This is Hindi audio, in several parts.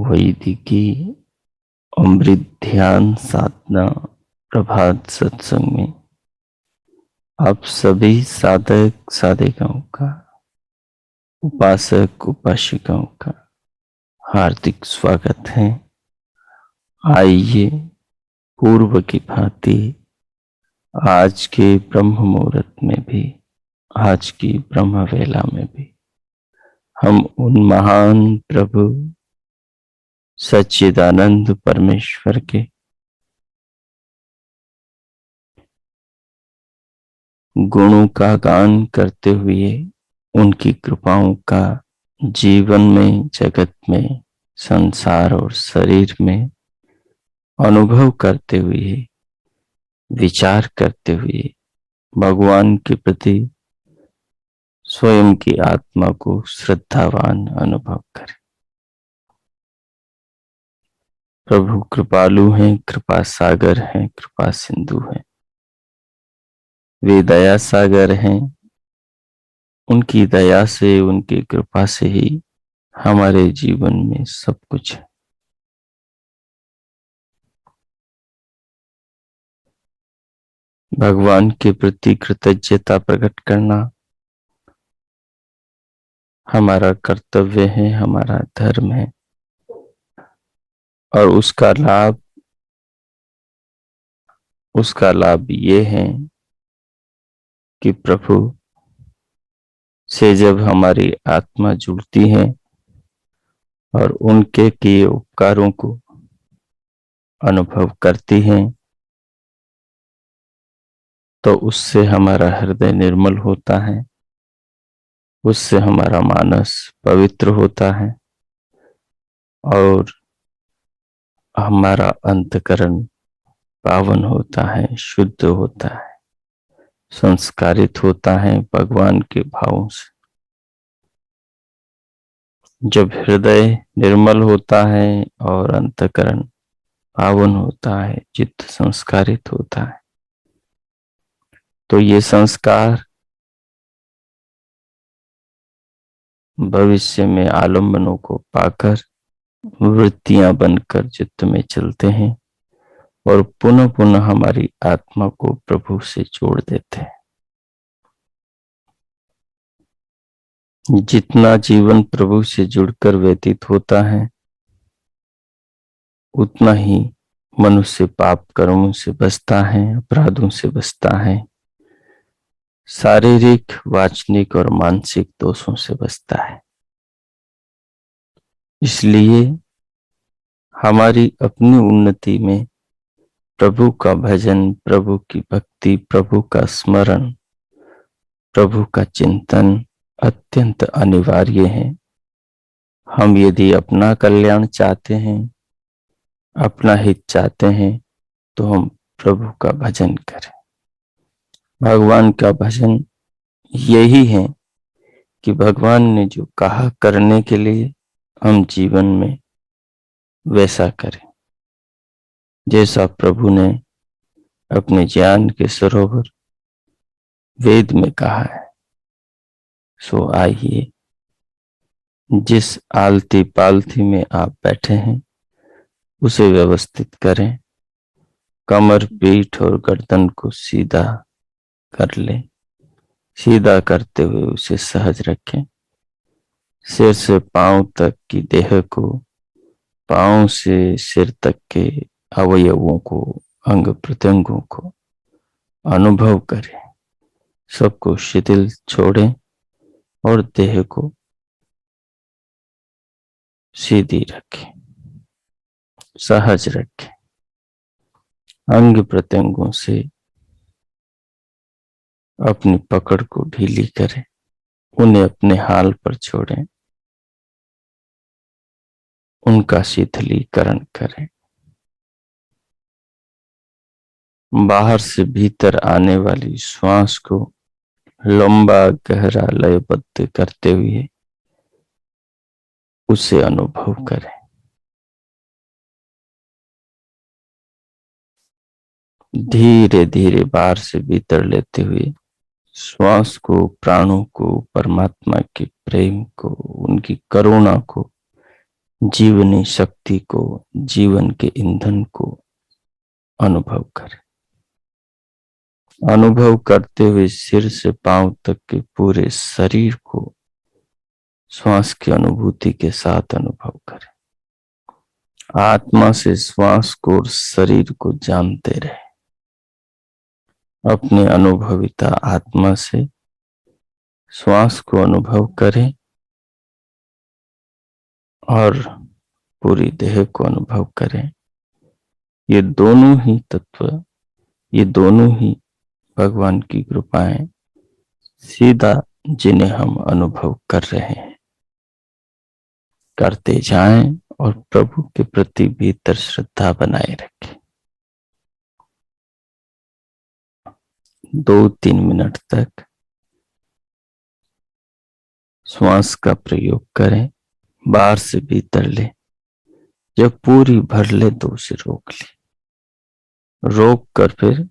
वैदिकी अमृत ध्यान साधना प्रभात सत्संग में आप सभी साधक साधिकाओं का, उपासक उपासिकाओं का हार्दिक स्वागत है। आइए पूर्व की भांति आज के ब्रह्म मुहूर्त में भी, आज की ब्रह्म वेला में भी हम उन महान प्रभु सच्चिदानंद परमेश्वर के गुणों का गान करते हुए उनकी कृपाओं का जीवन में, जगत में, संसार और शरीर में अनुभव करते हुए, विचार करते हुए भगवान के प्रति स्वयं की आत्मा को श्रद्धावान अनुभव करें। प्रभु कृपालु हैं, कृपा सागर हैं, कृपा सिंधु हैं। वे दया सागर हैं। उनकी दया से, उनकी कृपा से ही हमारे जीवन में सब कुछ है। भगवान के प्रति कृतज्ञता प्रकट करना हमारा कर्तव्य है, हमारा धर्म है। और उसका लाभ ये है कि प्रभु से जब हमारी आत्मा जुड़ती है और उनके किए उपकारों को अनुभव करती है, तो उससे हमारा हृदय निर्मल होता है, उससे हमारा मानस पवित्र होता है और हमारा अंतकरण पावन होता है, शुद्ध होता है, संस्कारित होता है भगवान के भावों से। जब हृदय निर्मल होता है और अंतकरण पावन होता है, चित्त संस्कारित होता है, तो ये संस्कार भविष्य में आलम्बनों को पाकर वृत्तियां बनकर चित्त में चलते हैं और पुनः पुनः हमारी आत्मा को प्रभु से जोड़ देते हैं। जितना जीवन प्रभु से जुड़कर व्यतीत होता है, उतना ही मनुष्य पाप कर्मों से बचता है, अपराधों से बचता है, शारीरिक, वाचनिक और मानसिक दोषों से बचता है। इसलिए हमारी अपनी उन्नति में प्रभु का भजन, प्रभु की भक्ति, प्रभु का स्मरण, प्रभु का चिंतन अत्यंत अनिवार्य है। हम यदि अपना कल्याण चाहते हैं, अपना हित चाहते हैं, तो हम प्रभु का भजन करें। भगवान का भजन यही है कि भगवान ने जो कहा करने के लिए हम जीवन में वैसा करें, जैसा प्रभु ने अपने ज्ञान के सरोवर वेद में कहा है। सो आइए, जिस आलती पालथी में आप बैठे हैं उसे व्यवस्थित करें, कमर, पीठ और गर्दन को सीधा कर लें। सीधा करते हुए उसे सहज रखें। सिर से पांव तक की देह को, पांव से सिर तक के अवयवों को, अंग प्रत्यंगों को अनुभव करें। सबको शिथिल छोड़ें और देह को सीधी रखें। सहज रखें, अंग प्रत्यंगों से अपनी पकड़ को ढीली करें, उन्हें अपने हाल पर छोड़ें, उनका शिथिलीकरण करें। बाहर से भीतर आने वाली श्वास को लंबा गहरा लयबद्ध करते हुए उसे अनुभव करें। धीरे धीरे बाहर से भीतर लेते हुए श्वास को, प्राणों को, परमात्मा के प्रेम को, उनकी करुणा को, जीवनी शक्ति को, जीवन के ईंधन को अनुभव करें। अनुभव करते हुए सिर से पांव तक के पूरे शरीर को श्वास की अनुभूति के साथ अनुभव करें। आत्मा से श्वास को और शरीर को जानते रहे। अपने अनुभविता आत्मा से श्वास को अनुभव करें और पूरी देह को अनुभव करें। ये दोनों ही तत्व, ये दोनों ही भगवान की कृपाएं सीधा जिन्हें हम अनुभव कर रहे हैं, करते जाएं और प्रभु के प्रति भीतर श्रद्धा बनाए रखें। 2-3 मिनट तक श्वास का प्रयोग करें, बाहर से भीतर ले, जब पूरी भर ले तो उसे रोक ले, रोक कर फिर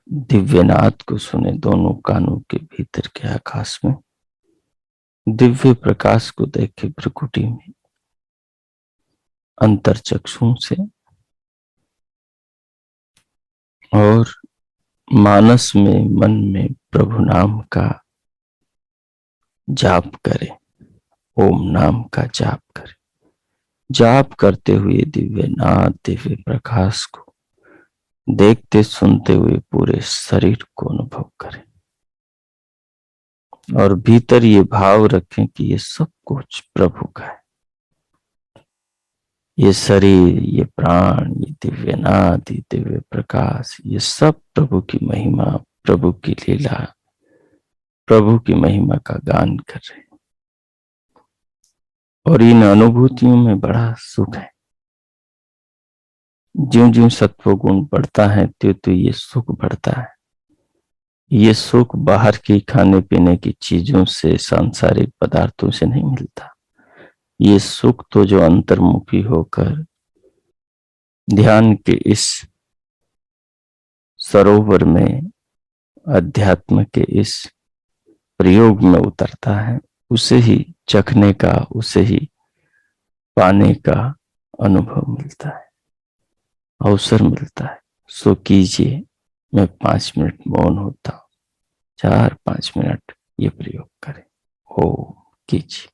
दिव्यनाद को सुने। दोनों कानों के भीतर के आकाश में दिव्य प्रकाश को देखे, भ्रुकुटी में, अंतर चक्षुओं से, और मानस में, मन में प्रभु नाम का जाप करें, ओम नाम का जाप करें। जाप करते हुए दिव्य नाद, दिव्य प्रकाश को देखते सुनते हुए पूरे शरीर को अनुभव करें और भीतर ये भाव रखें कि ये सब कुछ प्रभु का है। ये शरीर, ये प्राण, ये दिव्य नाद, ये दिव्य प्रकाश, ये सब प्रभु की महिमा, प्रभु की लीला, प्रभु की महिमा का गान कर रहे हैं। और इन अनुभूतियों में बड़ा सुख है। ज्यों ज्यों सत्व गुण बढ़ता है त्यों त्यों ये सुख बढ़ता है। ये सुख बाहर की खाने पीने की चीजों से, सांसारिक पदार्थों से नहीं मिलता। ये सुख तो जो अंतर्मुखी होकर ध्यान के इस सरोवर में, अध्यात्म के इस प्रयोग में उतरता है, उसे ही चखने का, उसे ही पाने का अनुभव मिलता है, अवसर मिलता है। सो कीजिए। मैं 5 मिनट मौन होता हूं। 4-5 मिनट ये प्रयोग करें। ओम कीजिए।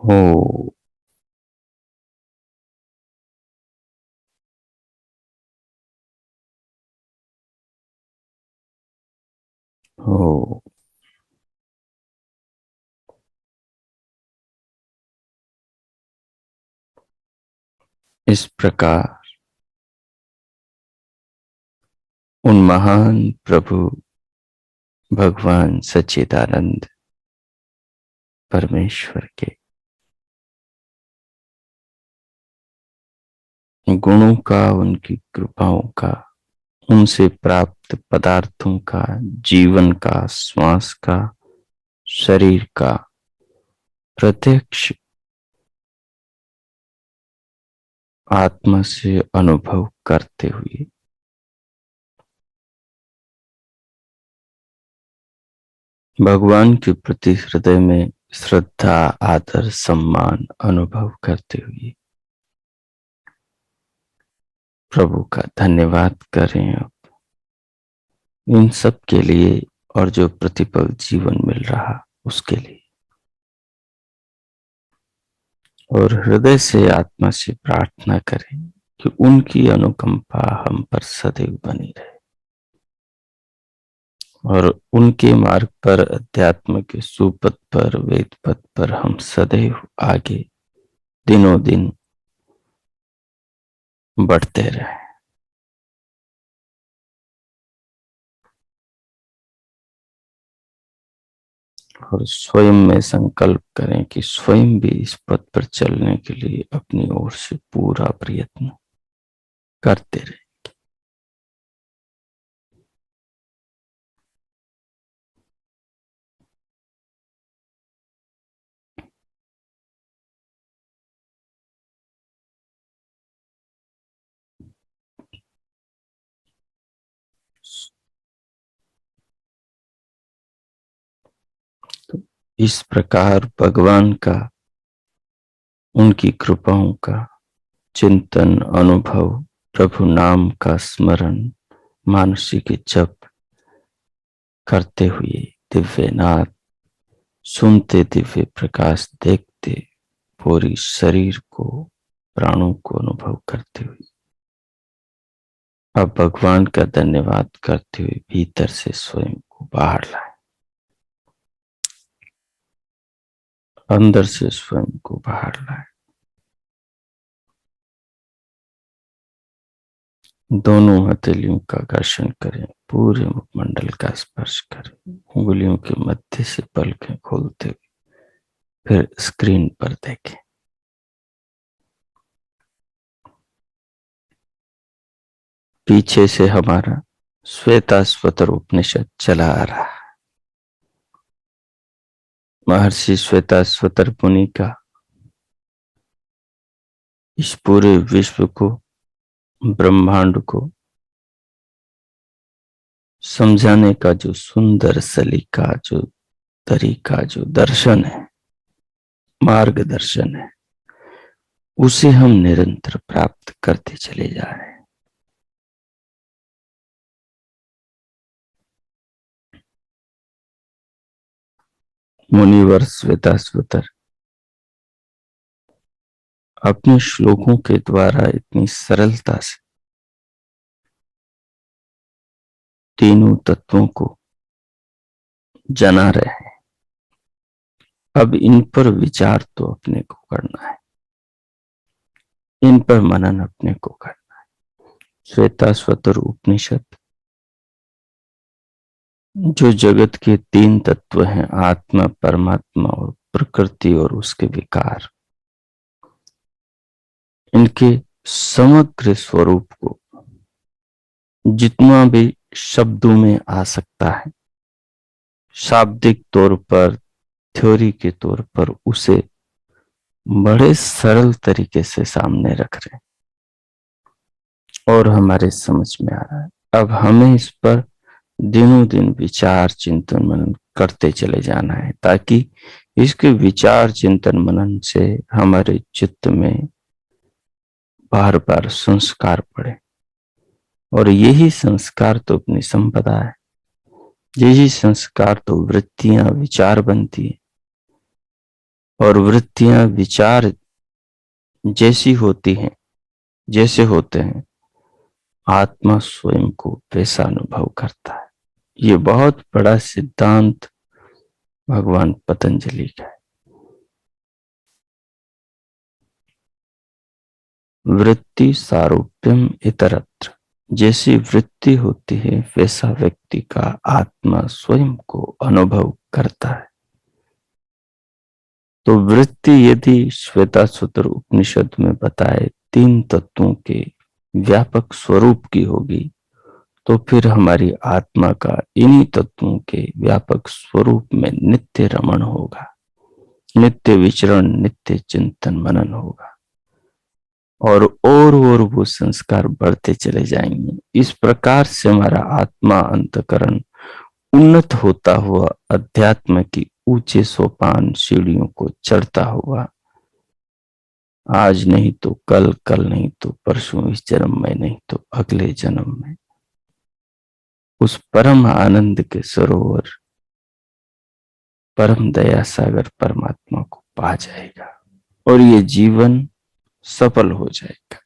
हो हो। इस प्रकार उन महान प्रभु भगवान सच्चिदानंद परमेश्वर के गुणों का, उनकी कृपाओं का, उनसे प्राप्त पदार्थों का, जीवन का, श्वास का, शरीर का प्रत्यक्ष आत्मा से अनुभव करते हुए भगवान के प्रति हृदय में श्रद्धा, आदर, सम्मान अनुभव करते हुए प्रभु का धन्यवाद करें अब इन सब के लिए, और जो प्रतिपल जीवन मिल रहा उसके लिए, और हृदय से आत्मा से प्रार्थना करें कि उनकी अनुकंपा हम पर सदैव बनी रहे और उनके मार्ग पर, अध्यात्म के सुपथ पर, वेद पथ पर हम सदैव आगे दिनों दिन बढ़ते रहे। और स्वयं में संकल्प करें कि स्वयं भी इस पथ पर चलने के लिए अपनी ओर से पूरा प्रयत्न करते रहे। तो इस प्रकार भगवान का, उनकी कृपाओं का चिंतन, अनुभव, प्रभु नाम का स्मरण, मानसिक जप करते हुए, दिव्य नाद सुनते, दिव्य प्रकाश देखते, पूरी शरीर को, प्राणों को अनुभव करते हुए अब भगवान का धन्यवाद करते हुए भीतर से स्वयं को बाहर लाए, अंदर से स्वयं को बाहर लाए। दोनों हथेलियों का घर्षण करें, पूरे मुखमंडल का स्पर्श करें, उंगलियों के मध्य से पलकें खोलते हुए फिर स्क्रीन पर देखें। पीछे से हमारा श्वेताश्वतर उपनिषद चला आ रहा है। महर्षि श्वेताश्वतर मुनि का इस पूरे विश्व को, ब्रह्मांड को समझाने का जो सुंदर सलीका, जो तरीका, जो दर्शन है, मार्गदर्शन है, उसे हम निरंतर प्राप्त करते चले जा रहे हैं। मुनिवर श्वेताश्वतर अपने श्लोकों के द्वारा इतनी सरलता से तीनों तत्वों को जना रहे हैं। अब इन पर विचार तो अपने को करना है, इन पर मनन अपने को करना है। श्वेताश्वतर उपनिषद जो जगत के तीन तत्व हैं, आत्मा, परमात्मा और प्रकृति और उसके विकार, इनके समग्र स्वरूप को जितना भी शब्दों में आ सकता है, शाब्दिक तौर पर, थ्योरी के तौर पर, उसे बड़े सरल तरीके से सामने रख रहे हैं और हमारे समझ में आ रहा है। अब हमें इस पर दिनों दिन विचार, चिंतन, मनन करते चले जाना है, ताकि इसके विचार, चिंतन, मनन से हमारे चित्त में बार बार संस्कार पड़े, और यही संस्कार तो अपनी संपदा है, यही संस्कार तो वृत्तियां, विचार बनती है, और वृत्तियां विचार जैसी होती हैं, जैसे होते हैं, आत्मा स्वयं को वैसा अनुभव करता है। ये बहुत बड़ा सिद्धांत भगवान पतंजलि का है। वृत्ति सारूप्यम इतरत्र, जैसी वृत्ति होती है वैसा व्यक्ति का आत्मा स्वयं को अनुभव करता है। तो वृत्ति यदि श्वेतासूत्र उपनिषद में बताए 3 तत्वों के व्यापक स्वरूप की होगी, तो फिर हमारी आत्मा का इन्हीं तत्वों के व्यापक स्वरूप में नित्य रमण होगा, नित्य विचरण, नित्य चिंतन मनन होगा, और वो संस्कार बढ़ते चले जाएंगे। इस प्रकार से हमारा आत्मा अंतकरण उन्नत होता हुआ अध्यात्म की ऊंचे सोपान सीढ़ियों को चढ़ता हुआ, आज नहीं तो कल, कल नहीं तो परसों, इस जन्म में नहीं तो अगले जन्म में उस परम आनंद के सरोवर, परम दया सागर परमात्मा को पा जाएगा और ये जीवन सफल हो जाएगा।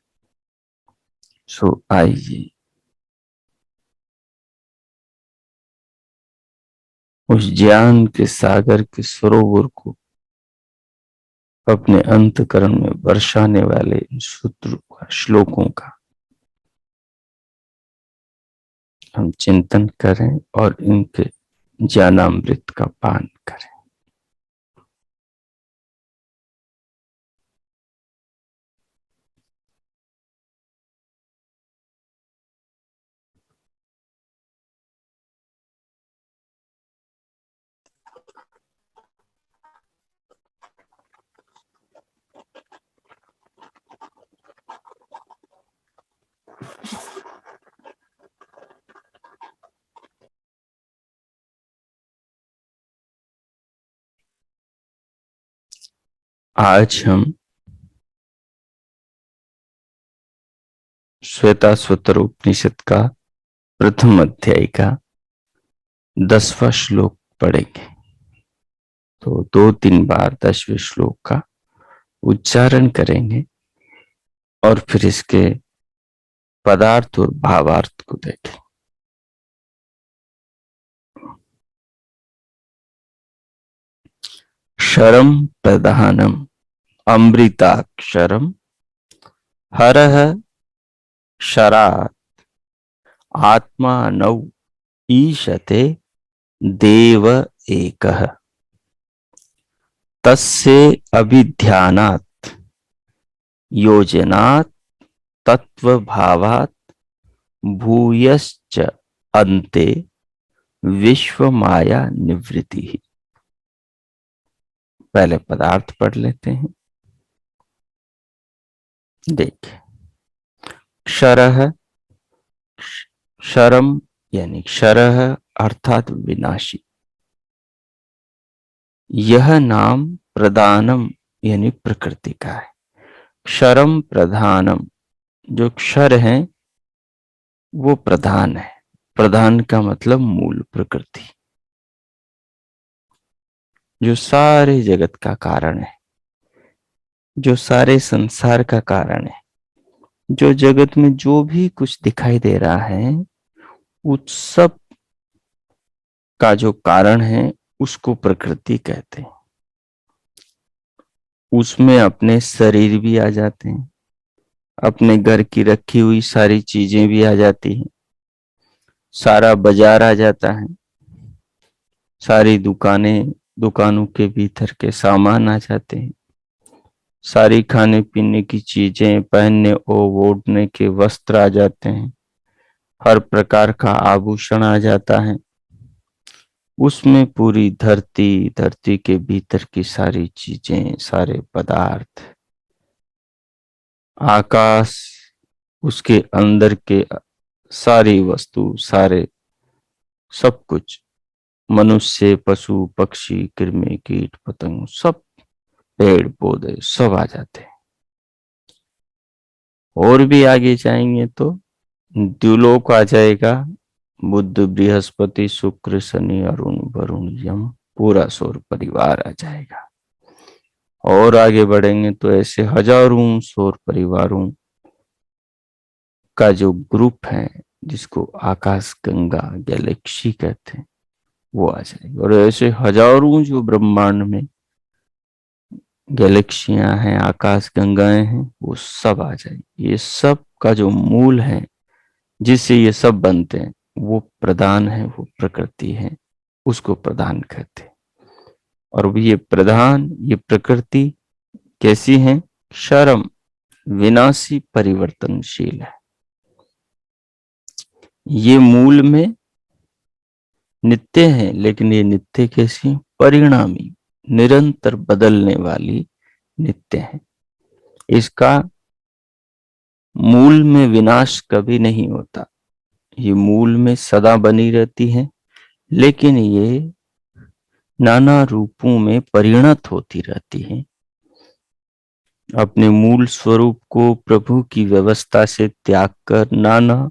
सो आइए उस ज्ञान के सागर के सरोवर को अपने अंतकरण में बरसाने वाले इन सूत्रों का, श्लोकों का हम चिंतन करें और इनके ज्ञानामृत का पान करें। आज हम श्वेताश्वतर उपनिषद का प्रथम अध्याय का 10वां श्लोक पढ़ेंगे। तो 2-3 बार 10वें श्लोक का उच्चारण करेंगे और फिर इसके पदार्थ और भावार्थ को देखें। क्षरम प्रधानम अमृताक्षरम हरः क्षरात् आत्मा नौ ईशते देव एकः तस्य अभिध्यानात् योजनात् तत्वभावात् भूयश्च अन्ते विश्व माया निवृत्ति। पहले पदार्थ पढ़ लेते हैं। देखिए, क्षरः, क्षरम यानी क्षरः अर्थात विनाशी। यह नाम प्रधानम यानी प्रकृति का है। क्षरम प्रधानम, जो क्षर है वो प्रधान है। प्रधान का मतलब मूल, प्रकृति, जो सारे जगत का कारण है, जो सारे संसार का कारण है, जो जगत में जो भी कुछ दिखाई दे रहा है उस सब का जो कारण है उसको प्रकृति कहते हैं। उसमें अपने शरीर भी आ जाते हैं, अपने घर की रखी हुई सारी चीजें भी आ जाती हैं, सारा बाजार आ जाता है, सारी दुकानें, दुकानों के भीतर के सामान आ जाते हैं, सारी खाने पीने की चीजें, पहनने और ओढ़ने के वस्त्र आ जाते हैं, हर प्रकार का आभूषण आ जाता है। उसमें पूरी धरती, धरती के भीतर की सारी चीजें, सारे पदार्थ, आकाश, उसके अंदर के सारी वस्तु, सारे सब कुछ, मनुष्य, पशु, पक्षी, कृमि, कीट, पतंग, सब, पेड़ पौधे सब आ जाते हैं। और भी आगे जाएंगे तो द्युलोक आ जाएगा, बुध, बृहस्पति, शुक्र, शनि, अरुण, वरुण, यम, पूरा सौर परिवार आ जाएगा। और आगे बढ़ेंगे तो ऐसे हजारों सौर परिवारों का जो ग्रुप है, जिसको आकाश गंगा गैलेक्सी कहते हैं, वो आ जाएगी। और ऐसे हजारों जो ब्रह्मांड में गैलेक्सियां हैं, आकाश गंगाएं हैं, वो सब आ जाएगी। ये सब का जो मूल है, जिससे ये सब बनते हैं, वो प्रधान है, वो प्रकृति है, उसको प्रधान कहते हैं। और ये प्रधान, ये प्रकृति कैसी है? क्षरम, विनाशी, परिवर्तनशील है। ये मूल में नित्य है, लेकिन ये नित्य कैसी? परिणामी, निरंतर बदलने वाली नित्य है। इसका मूल में विनाश कभी नहीं होता, ये मूल में सदा बनी रहती है, लेकिन ये नाना रूपों में परिणत होती रहती है। अपने मूल स्वरूप को प्रभु की व्यवस्था से त्याग कर नाना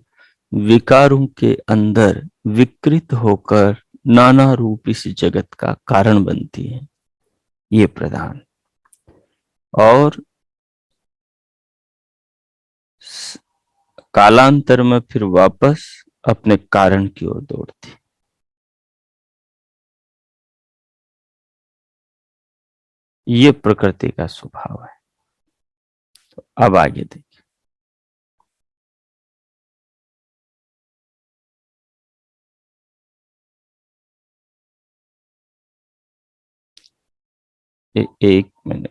विकारों के अंदर विकृत होकर नाना रूप इस जगत का कारण बनती है, ये प्रधान। और कालांतर में फिर वापस अपने कारण की ओर दौड़ती। ये प्रकृति का स्वभाव है। तो अब आगे देखिए। एक मिनट।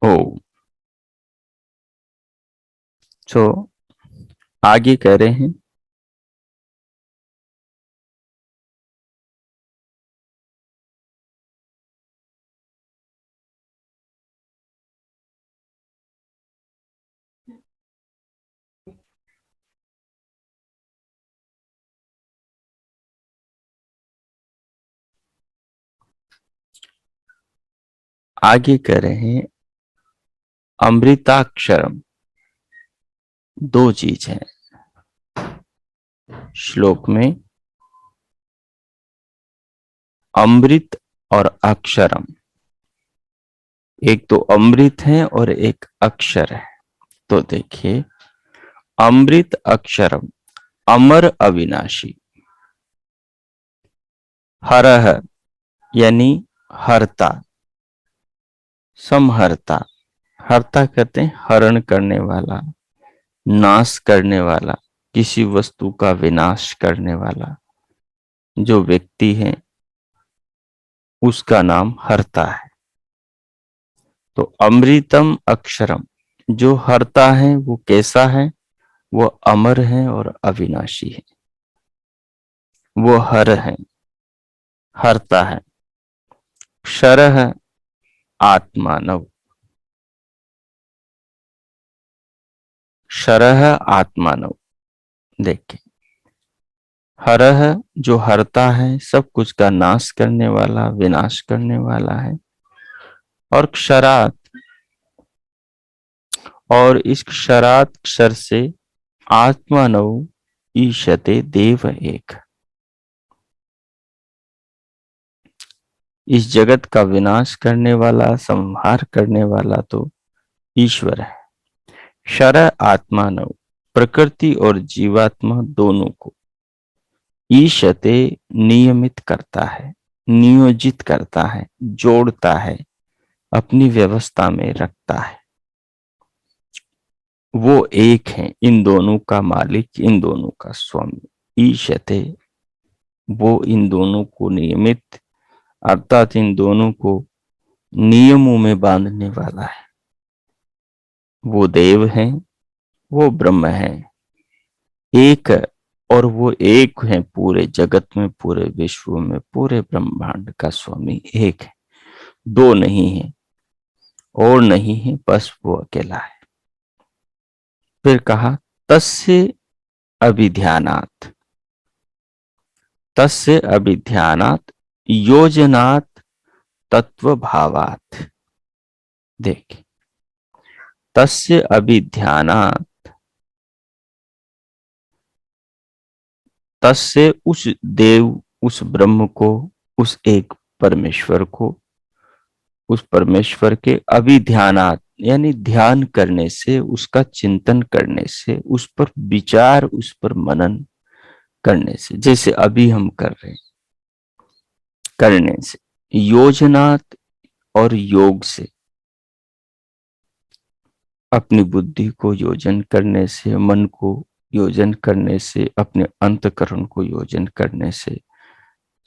ओ, तो आगे कह रहे हैं, आगे कह रहे हैं अमृताक्षरम। दो चीज है श्लोक में, अमृत और अक्षरम। एक तो अमृत है और एक अक्षर है। तो देखिए, अमृत अक्षरम, अमर अविनाशी। हरह यानी हरता, समहरता। हरता कहते हैं हरण करने वाला, नाश करने वाला, किसी वस्तु का विनाश करने वाला जो व्यक्ति है, उसका नाम हरता है। तो अमृतम अक्षरम, जो हरता है वो कैसा है? वो अमर है और अविनाशी है। वो हर है, हरता है। क्षरः आत्मानव, क्षरः आत्मानव। देखिए, हरह जो हरता है, सब कुछ का नाश करने वाला, विनाश करने वाला है। और क्षरात, और इस क्षरात क्षर से आत्मानव ईशते देव एक, इस जगत का विनाश करने वाला, संहार करने वाला तो ईश्वर है। क्षर आत्मानव, प्रकृति और जीवात्मा दोनों को ईशते नियमित करता है, नियोजित करता है, जोड़ता है, अपनी व्यवस्था में रखता है। वो एक है, इन दोनों का मालिक, इन दोनों का स्वामी। ईशते, वो इन दोनों को नियमित, अर्थात इन दोनों को नियमों में बांधने वाला है। वो देव है, वो ब्रह्म है, एक है, और वो एक है पूरे जगत में, पूरे विश्व में, पूरे ब्रह्मांड का स्वामी एक है, दो नहीं है और नहीं है, बस वो अकेला है। फिर कहा तस्य अभिध्यानात्, तस्य अभिध्यानात् योजनात् तत्व भावात्। देख, तस्य अभिध्यानात्, तस्य उस देव, उस ब्रह्म को, उस एक परमेश्वर को, उस परमेश्वर के अभिध्यानात् यानी ध्यान करने से, उसका चिंतन करने से, उस पर विचार, उस पर मनन करने से, जैसे अभी हम कर रहे हैं, करने से, योजनात् और योग से, अपनी बुद्धि को योजन करने से, मन को योजन करने से, अपने अंतकरण को योजन करने से,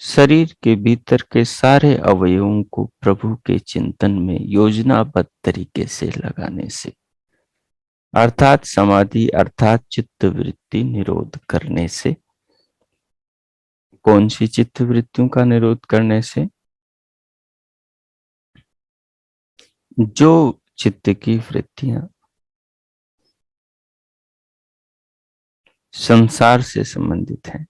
शरीर के भीतर के सारे अवयवों को प्रभु के चिंतन में योजनाबद्ध तरीके से लगाने से, अर्थात समाधि अर्थात चित्त वृत्ति निरोध करने से। कौन सी चित्त वृत्तियों का निरोध करने से? जो चित्त की वृत्तियां संसार से संबंधित हैं,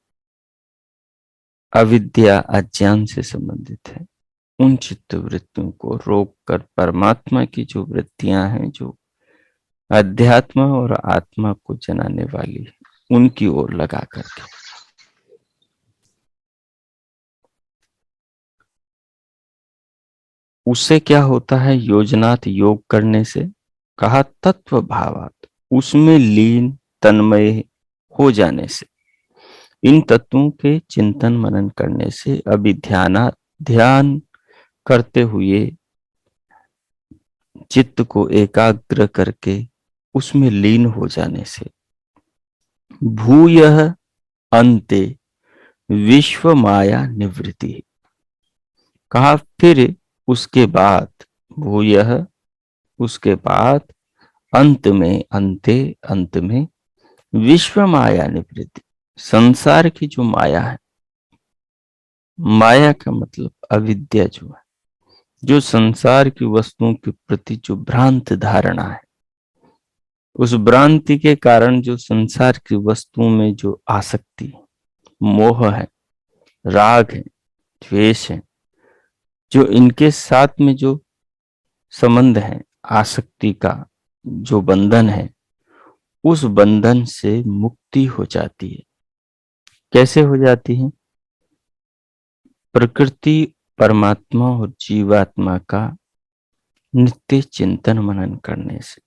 अविद्या अज्ञान से संबंधित है, उन चित्त वृत्तियों को रोक कर परमात्मा की जो वृत्तियां हैं, जो अध्यात्म और आत्मा को जनाने वाली है, उनकी ओर लगा करके, उससे क्या होता है? योजनात, योग करने से, कहा तत्व भावात, उसमें लीन तन्मय हो जाने से, इन तत्वों के चिंतन मनन करने से, अभिध्याना, ध्यान करते हुए चित्त को एकाग्र करके उसमें लीन हो जाने से, भूयः अन्ते विश्व माया निवृत्ति, कहा फिर उसके बाद, भूयः उसके बाद, अंत में, अंते अंत में, विश्व माया निवृत्ति, संसार की जो माया है, माया का मतलब अविद्या जो है, जो संसार की वस्तुओं के प्रति जो भ्रांत धारणा है, उस भ्रांति के कारण जो संसार की वस्तुओं में जो आसक्ति, मोह है, राग है, द्वेष है, जो इनके साथ में जो संबंध है, आसक्ति का जो बंधन है, उस बंधन से मुक्ति हो जाती है। कैसे हो जाती है? प्रकृति, परमात्मा और जीवात्मा का नित्य चिंतन मनन करने से,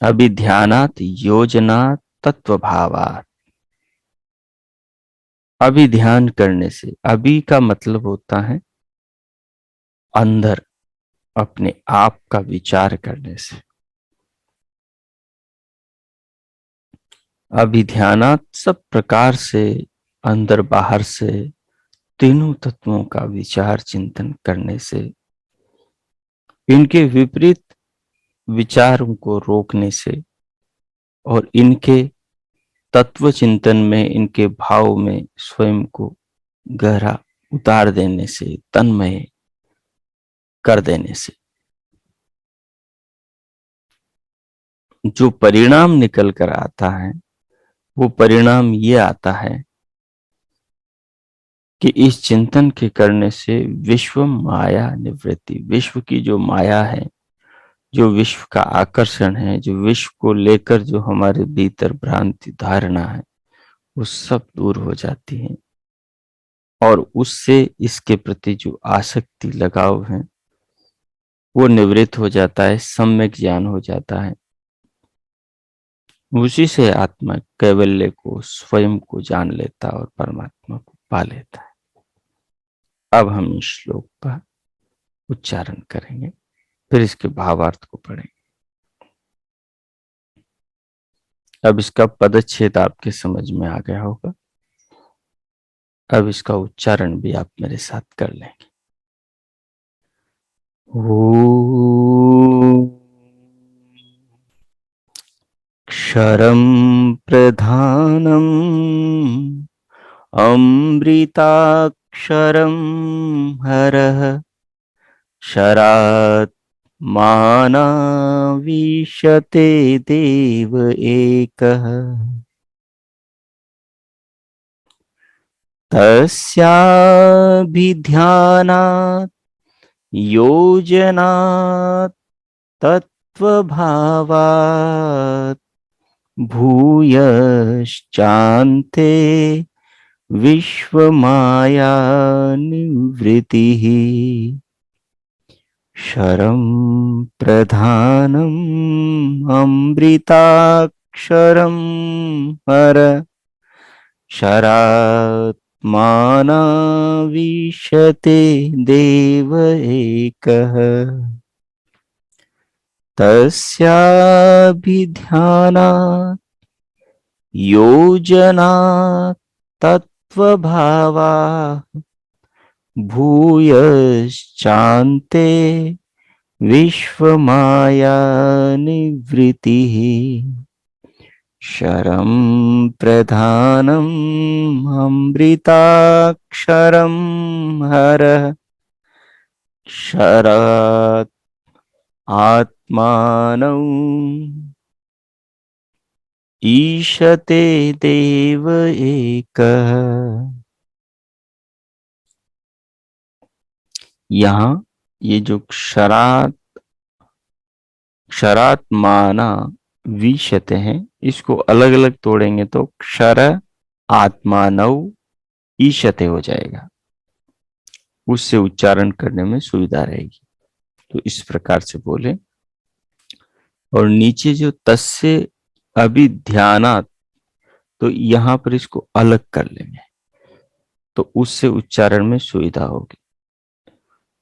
अभिध्यानात् योजना तत्व भावात्, अभी ध्यान करने से, अभी का मतलब होता है अंदर अपने आप का विचार करने से, अभिध्यानात् सब प्रकार से, अंदर बाहर से, तीनों तत्वों का विचार चिंतन करने से, इनके विपरीत विचारों को रोकने से, और इनके तत्व चिंतन में, इनके भाव में स्वयं को गहरा उतार देने से, तन्मय कर देने से, जो परिणाम निकल कर आता है, वो परिणाम ये आता है कि इस चिंतन के करने से विश्व माया निवृत्ति, विश्व की जो माया है, जो विश्व का आकर्षण है, जो विश्व को लेकर जो हमारे भीतर भ्रांति धारणा है, वो सब दूर हो जाती है, और उससे इसके प्रति जो आसक्ति, लगाव है, वो निवृत्त हो जाता है, सम्यक ज्ञान हो जाता है। उसी से आत्मा कैवल्य को, स्वयं को जान लेता और परमात्मा को पा लेता है। अब हम इस श्लोक का उच्चारण करेंगे, फिर इसके भावार्थ को पढ़ेंगे। अब इसका पदच्छेद आपके समझ में आ गया होगा। अब इसका उच्चारण भी आप मेरे साथ कर लेंगे। ओ क्षरं प्रधानम् अमृताक्षरं हरः शरात् मानाविशते देव एकः तस्याभिध्यानात् योजनात् तत्त्वभावात् भूयश्चान्ते विश्वमाया निवृत्तिः शरं प्रधानम् अमृताक्षरं हर शरात्मानाविशते देव एकः तस्याभिध्यानात् योजनात् तत्त्वभावाः भूयश्चान्ते विश्वमाया निवृत्तिः शरं प्रधानम् अमृताक्षरं हरः शरात् आत्मानौ ईशते देव एकः। यहाँ ये जो क्षरात्माना विशते हैं, इसको अलग अलग तोड़ेंगे तो क्षर आत्मानव ईशते हो जाएगा। उससे उच्चारण करने में सुविधा रहेगी। तो इस प्रकार से बोले। और नीचे जो तस्य अभिध्यानात्, तो यहां पर इसको अलग कर लेंगे तो उससे उच्चारण में सुविधा होगी।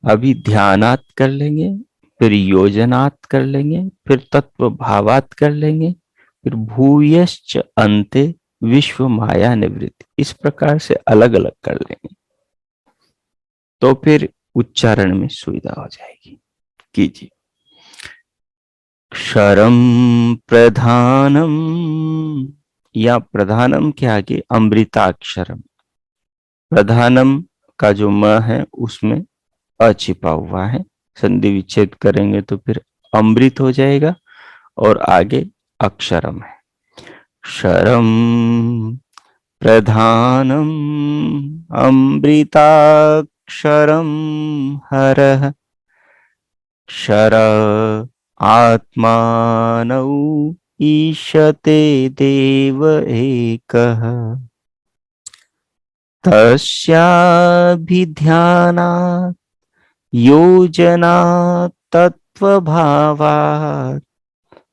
अभी ध्यानात कर लेंगे, फिर योजनात कर लेंगे, फिर तत्व भावात कर लेंगे, फिर भूयश्च अन्ते विश्व माया निवृत्ति, इस प्रकार से अलग अलग कर लेंगे तो फिर उच्चारण में सुविधा हो जाएगी। कीजिए। क्षरम प्रधानम, या प्रधानम के आगे अमृताक्षरम, प्रधानम का जो म है उसमें अ छिपा हुआ है, संधि विच्छेद करेंगे तो फिर अमृत हो जाएगा और आगे अक्षरम है। क्षरम प्रधानम अमृताक्षरम हरः क्षर आत्मानौ ईशते देव एकः तस्याभिध्यानात् योजनात् तत्त्वभावात्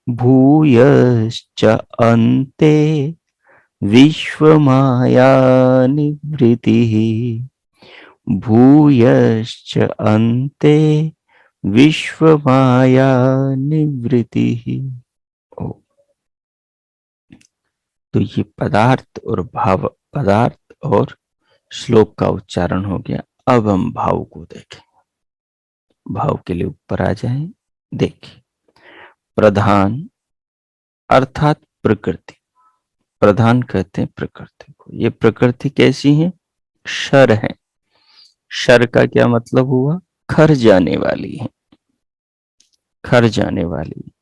भूयश्च अन्ते विश्वमाया निवृत्तिः भूयश्च अन्ते विश्वमाया निवृत्तिः। तो ये पदार्थ और भाव, पदार्थ और श्लोक का उच्चारण हो गया। अब हम भाव को देखें। भाव के लिए ऊपर आ जाएं। देखिए, प्रधान अर्थात प्रकृति, प्रधान कहते हैं प्रकृति को। ये प्रकृति कैसी है? क्षर है। क्षर का क्या मतलब हुआ? खर जाने वाली है, खर जाने वाली।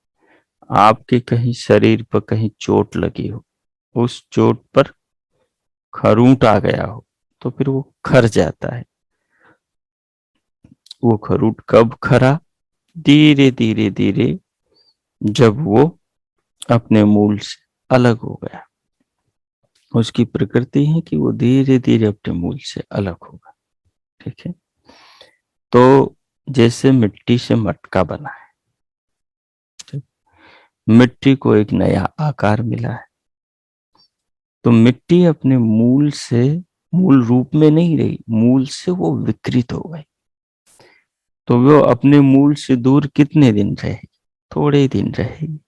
आपके कहीं शरीर पर कहीं चोट लगी हो, उस चोट पर खरूंट आ गया हो तो फिर वो खर जाता है। वो खरूट कब खरा? धीरे धीरे धीरे जब वो अपने मूल से अलग हो गया। उसकी प्रकृति है कि वो धीरे धीरे अपने मूल से अलग होगा। ठीक है। तो जैसे मिट्टी से मटका बना है, मिट्टी को एक नया आकार मिला है, तो मिट्टी अपने मूल से, मूल रूप में नहीं रही, मूल से वो विकृत हो गई। तो वो अपने मूल से दूर कितने दिन रहेगी? थोड़े दिन रहेगी।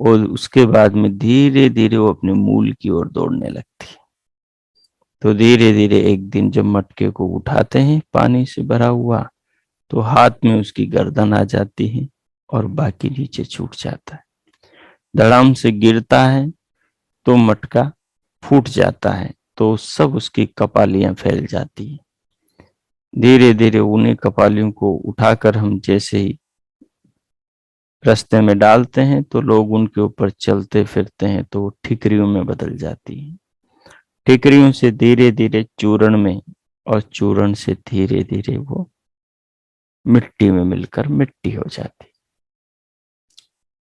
और उसके बाद में धीरे धीरे वो अपने मूल की ओर दौड़ने लगती है। तो धीरे धीरे एक दिन जब मटके को उठाते हैं पानी से भरा हुआ, तो हाथ में उसकी गर्दन आ जाती है और बाकी नीचे छूट जाता है। धड़ाम से गिरता है तो मटका फूट जाता है, तो सब उसकी कपालियां फैल जाती है। धीरे धीरे उन्हीं कपालियों को उठाकर हम जैसे ही रास्ते में डालते हैं तो लोग उनके ऊपर चलते फिरते हैं, तो वो ठिकरियों में बदल जाती है। ठिकरियों से धीरे धीरे चूर्ण में, और चूर्ण से धीरे धीरे वो मिट्टी में मिलकर मिट्टी हो जाती।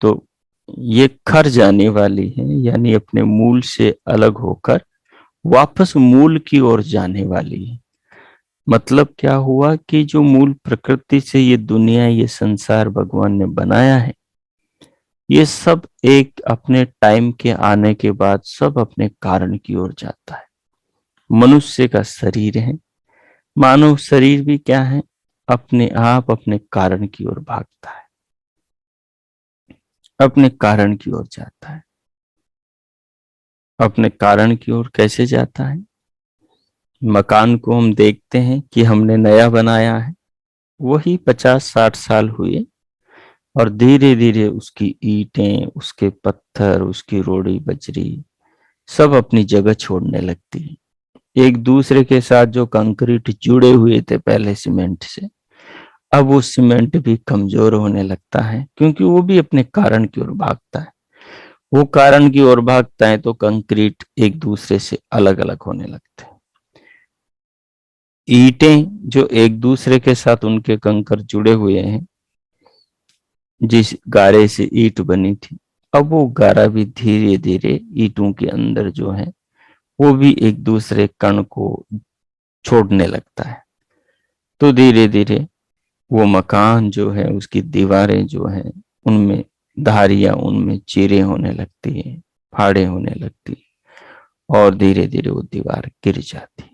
तो ये खर जाने वाली है, यानी अपने मूल से अलग होकर वापस मूल की ओर जाने वाली है। मतलब क्या हुआ कि जो मूल प्रकृति से ये दुनिया, ये संसार भगवान ने बनाया है, ये सब एक अपने टाइम के आने के बाद सब अपने कारण की ओर जाता है। मनुष्य का शरीर है, मानव शरीर भी क्या है, अपने आप अपने कारण की ओर भागता है, अपने कारण की ओर जाता है। अपने कारण की ओर कैसे जाता है? मकान को हम देखते हैं कि हमने नया बनाया है, वही 50-60 साल हुए, और धीरे धीरे उसकी ईंटें, उसके पत्थर, उसकी रोड़ी बजरी सब अपनी जगह छोड़ने लगती है। एक दूसरे के साथ जो कंक्रीट जुड़े हुए थे पहले सीमेंट से, अब वो सीमेंट भी कमजोर होने लगता है, क्योंकि वो भी अपने कारण की ओर भागता है। वो कारण की ओर भागता है तो कंक्रीट एक दूसरे से अलग अलग होने लगते हैं। ईंटें जो एक दूसरे के साथ उनके कंकर जुड़े हुए हैं, जिस गारे से ईंट बनी थी, अब वो गारा भी धीरे धीरे ईंटों के अंदर जो है वो भी एक दूसरे कण को छोड़ने लगता है। तो धीरे धीरे वो मकान जो है, उसकी दीवारें जो हैं, उनमें धारियां, उनमें चीरें होने लगती है, फाड़े होने लगती है, और धीरे धीरे वो दीवार गिर जाती।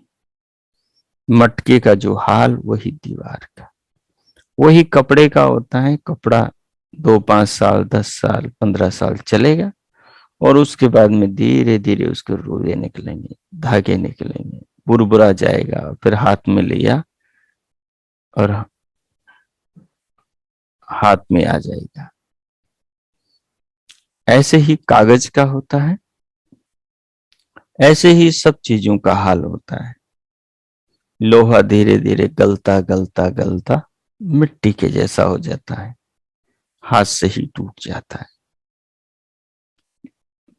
मटके का जो हाल वही दीवार का। वही कपड़े का होता है, कपड़ा 2-5 साल, 10 साल, 15 साल चलेगा, और उसके बाद में धीरे धीरे उसके रोए निकलेंगे, धागे निकलेंगे, बुरबुरा जाएगा, फिर हाथ में लिया और हाथ में आ जाएगा। ऐसे ही कागज का होता है, ऐसे ही सब चीजों का हाल होता है। लोहा धीरे धीरे गलता गलता गलता मिट्टी के जैसा हो जाता है, हाथ से ही टूट जाता है।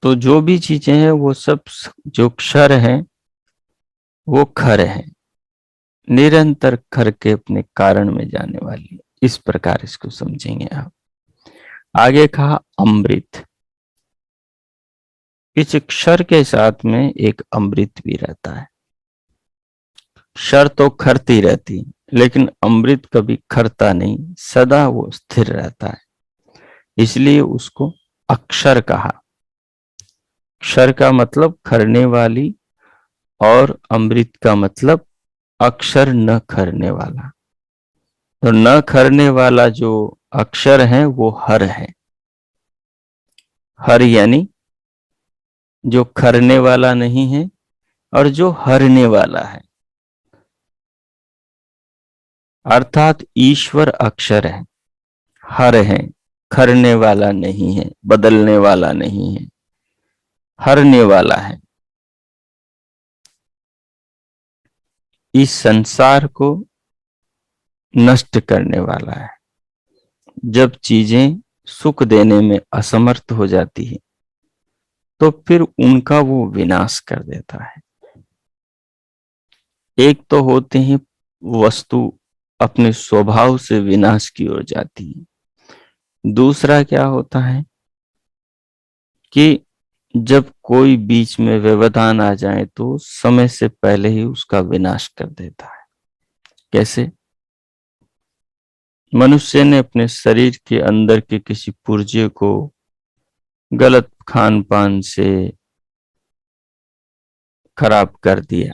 तो जो भी चीजें हैं वो सब, जो क्षर है वो खर है, निरंतर खर के अपने कारण में जाने वाली। इस प्रकार इसको समझेंगे आप। आगे कहा अमृत। इस क्षर के साथ में एक अमृत भी रहता है। क्षर तो खरती रहती, लेकिन अमृत कभी खरता नहीं, सदा वो स्थिर रहता है, इसलिए उसको अक्षर कहा। क्षर का मतलब खरने वाली, और अमृत का मतलब अक्षर न खरने वाला। तो न खरने वाला जो अक्षर है वो हर है। हर यानी जो खरने वाला नहीं है, और जो हरने वाला है, अर्थात ईश्वर अक्षर है, हर है, खरने वाला नहीं है, बदलने वाला नहीं है, हरने वाला है। इस संसार को नष्ट करने वाला है। जब चीजें सुख देने में असमर्थ हो जाती है, तो फिर उनका वो विनाश कर देता है। एक तो होते हैं वस्तु अपने स्वभाव से विनाश की ओर जाती है। दूसरा क्या होता है कि जब कोई बीच में व्यवधान आ जाए तो समय से पहले ही उसका विनाश कर देता है। कैसे? मनुष्य ने अपने शरीर के अंदर के किसी पुर्जे को गलत खान पान से खराब कर दिया,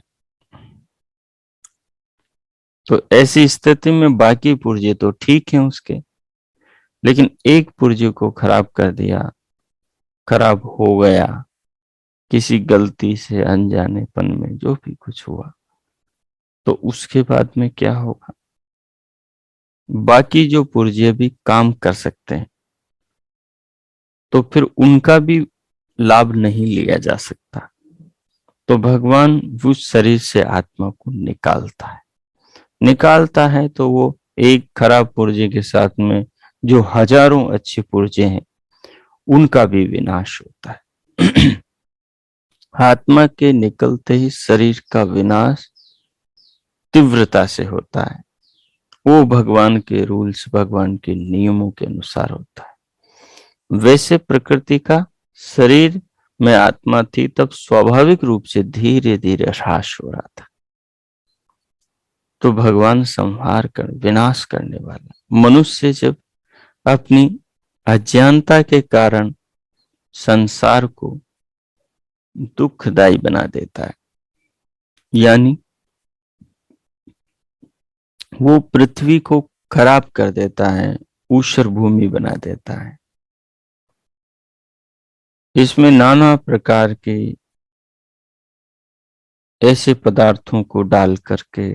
तो ऐसी स्थिति में बाकी पुर्जे तो ठीक हैं उसके, लेकिन एक पुर्जे को खराब कर दिया, खराब हो गया, किसी गलती से अनजानेपन में जो भी कुछ हुआ, तो उसके बाद में क्या होगा? बाकी जो पुर्जे भी काम कर सकते हैं, तो फिर उनका भी लाभ नहीं लिया जा सकता। तो भगवान उस शरीर से आत्मा को निकालता है तो वो एक खराब पुर्जे के साथ में जो हजारों अच्छे पुर्जे हैं उनका भी विनाश होता है। आत्मा के निकलते ही शरीर का विनाश तीव्रता से होता है। वो भगवान के रूल्स, भगवान के नियमों के अनुसार होता है। वैसे प्रकृति का शरीर में आत्मा थी तब स्वाभाविक रूप से धीरे धीरे ह्रास हो रहा था। तो भगवान संहार कर विनाश करने वाला मनुष्य जब अपनी अज्ञानता के कारण संसार को दुखदायी बना देता है, यानी वो पृथ्वी को खराब कर देता है, ऊषर भूमि बना देता है। इसमें नाना प्रकार के ऐसे पदार्थों को डाल करके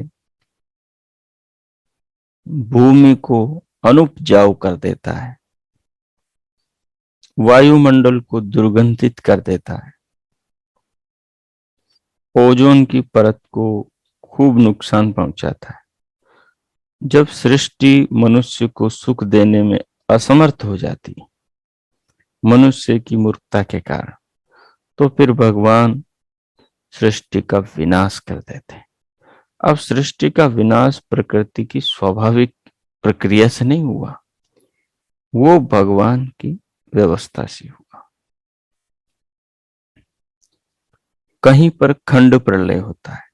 भूमि को अनुपजाऊ कर देता है, वायुमंडल को दुर्गंधित कर देता है, ओजोन की परत को खूब नुकसान पहुंचाता है। जब सृष्टि मनुष्य को सुख देने में असमर्थ हो जाती है मनुष्य की मूर्खता के कारण, तो फिर भगवान सृष्टि का विनाश कर देते हैं। अब सृष्टि का विनाश प्रकृति की स्वाभाविक प्रक्रिया से नहीं हुआ, वो भगवान की व्यवस्था से हुआ। कहीं पर खंड प्रलय होता है,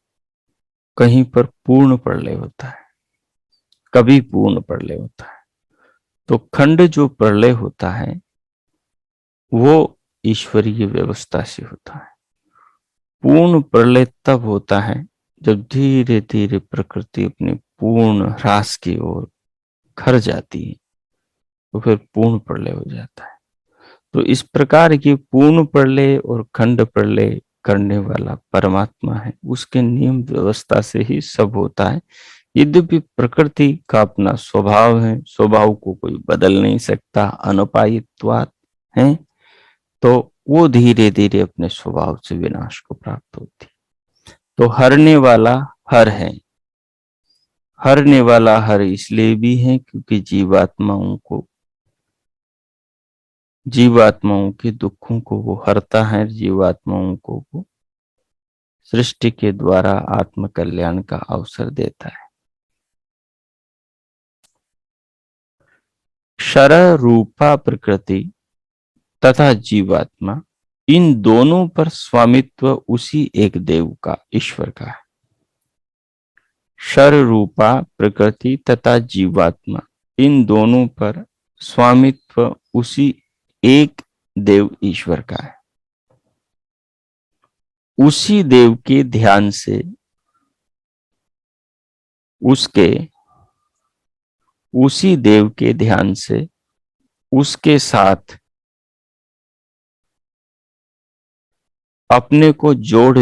कहीं पर पूर्ण प्रलय होता है, कभी पूर्ण प्रलय होता है। तो खंड जो प्रलय होता है वो ईश्वरीय व्यवस्था से होता है। पूर्ण प्रलय तब होता है जब धीरे धीरे प्रकृति अपनी पूर्ण ह्रास की ओर खर जाती है, तो फिर पूर्ण प्रलय हो जाता है। तो इस प्रकार की पूर्ण प्रलय और खंड प्रलय करने वाला परमात्मा है, उसके नियम व्यवस्था से ही सब होता है। यद्यपि प्रकृति का अपना स्वभाव है, स्वभाव को कोई बदल नहीं सकता, अनुपायित्वात् है, तो वो धीरे धीरे अपने स्वभाव से विनाश को प्राप्त होती। तो हरने वाला हर है, हरने वाला हर इसलिए भी है क्योंकि जीवात्माओं के दुखों को वो हरता है, जीवात्माओं को वो सृष्टि के द्वारा आत्म कल्याण का अवसर देता है। क्षर रूपा प्रकृति तथा जीवात्मा, इन दोनों पर स्वामित्व उसी एक देव का, ईश्वर का है। क्षर रूपा प्रकृति तथा जीवात्मा, इन दोनों पर स्वामित्व उसी एक देव ईश्वर का है। उसी देव के ध्यान से उसी देव के ध्यान से उसके साथ अपने को जोड़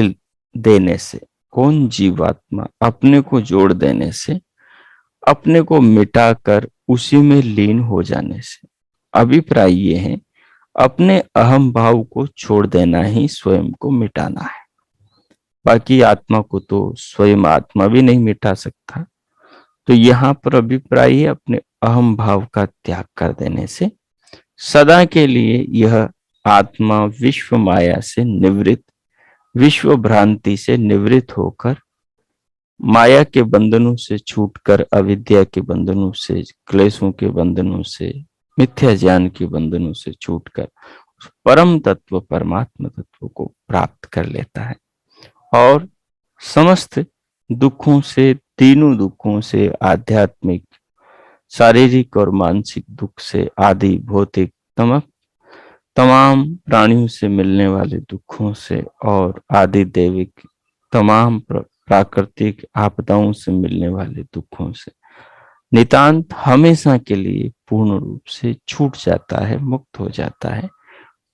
देने से, कौन? जीवात्मा अपने को जोड़ देने से, अपने को मिटाकर उसी में लीन हो जाने से। अभिप्राय ये है, अपने अहम भाव को छोड़ देना ही स्वयं को मिटाना है। बाकी आत्मा को तो स्वयं आत्मा भी नहीं मिटा सकता। तो यहां पर अभिप्राय है अपने अहम भाव का त्याग कर देने से सदा के लिए यह आत्मा विश्व माया से निवृत्त, विश्व भ्रांति से निवृत्त होकर, माया के बंधनों से छूटकर, अविद्या के बंधनों से, क्लेशों के बंधनों से, मिथ्या ज्ञान के बंधनों से छूटकर परम तत्व परमात्मा तत्व को प्राप्त कर लेता है और समस्त दुखों से, तीनों दुखों से, आध्यात्मिक, शारीरिक और मानसिक दुख से, आदि भौतिक तमाम प्राणियों से मिलने वाले दुखों से और आदि दैविक तमाम प्राकृतिक आपदाओं से मिलने वाले दुखों से नितांत हमेशा के लिए पूर्ण रूप से छूट जाता है, मुक्त हो जाता है,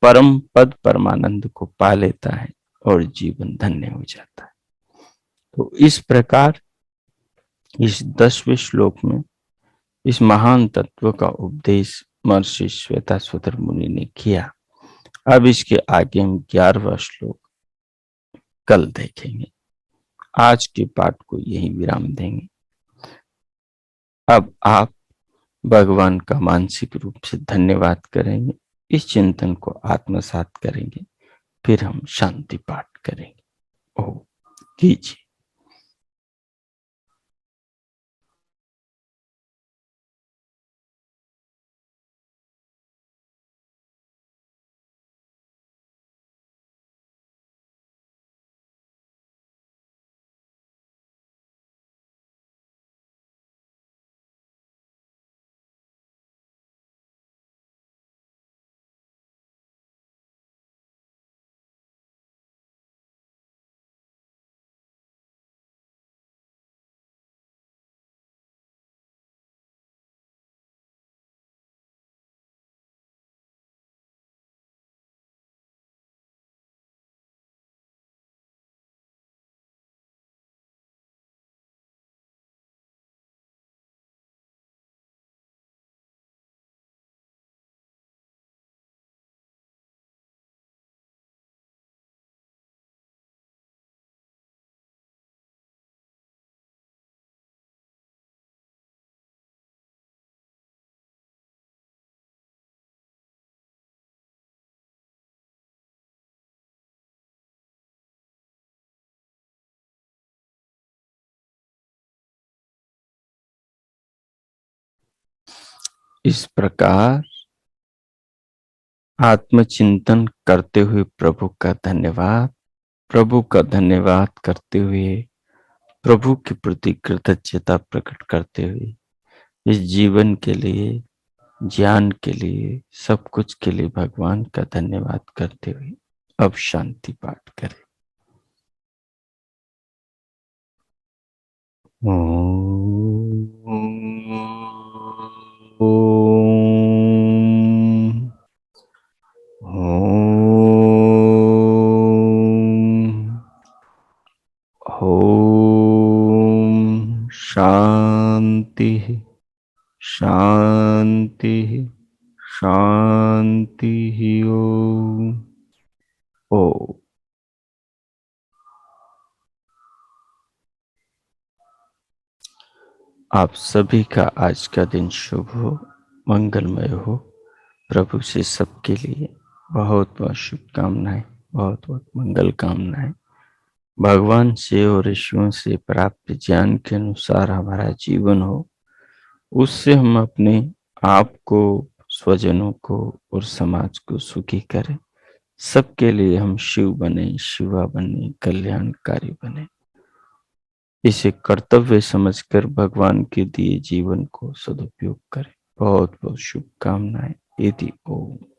परम पद परमानंद को पा लेता है और जीवन धन्य हो जाता है। तो इस प्रकार इस 10वें श्लोक में इस महान तत्व का उपदेश महर्षि श्वेताश्वतर मुनि ने किया। अब इसके आगे हम 11वां श्लोक कल देखेंगे। आज के पाठ को यही विराम देंगे। अब आप भगवान का मानसिक रूप से धन्यवाद करेंगे, इस चिंतन को आत्मसात करेंगे, फिर हम शांति पाठ करेंगे। ओ कीजिए। इस प्रकार आत्मचिंतन करते हुए प्रभु का धन्यवाद करते हुए, प्रभु के प्रति कृतज्ञता प्रकट करते हुए, इस जीवन के लिए, ज्ञान के लिए, सब कुछ के लिए भगवान का धन्यवाद करते हुए अब शांति पाठ करें। शांति शांति शांति। ओ आप सभी का आज का दिन शुभ हो, मंगलमय हो। प्रभु से सबके लिए बहुत बहुत शुभकामनाएं, बहुत बहुत मंगल कामनाएं। भगवान से और ऋषियों से प्राप्त ज्ञान के अनुसार हमारा जीवन हो, उससे हम अपने आप को, स्वजनों को और समाज को सुखी करें। सबके लिए हम शिव बने, शिवा बने, कल्याणकारी बने। इसे कर्तव्य समझकर भगवान के दिए जीवन को सदुपयोग करें। बहुत बहुत शुभकामनाएं। इति ओम।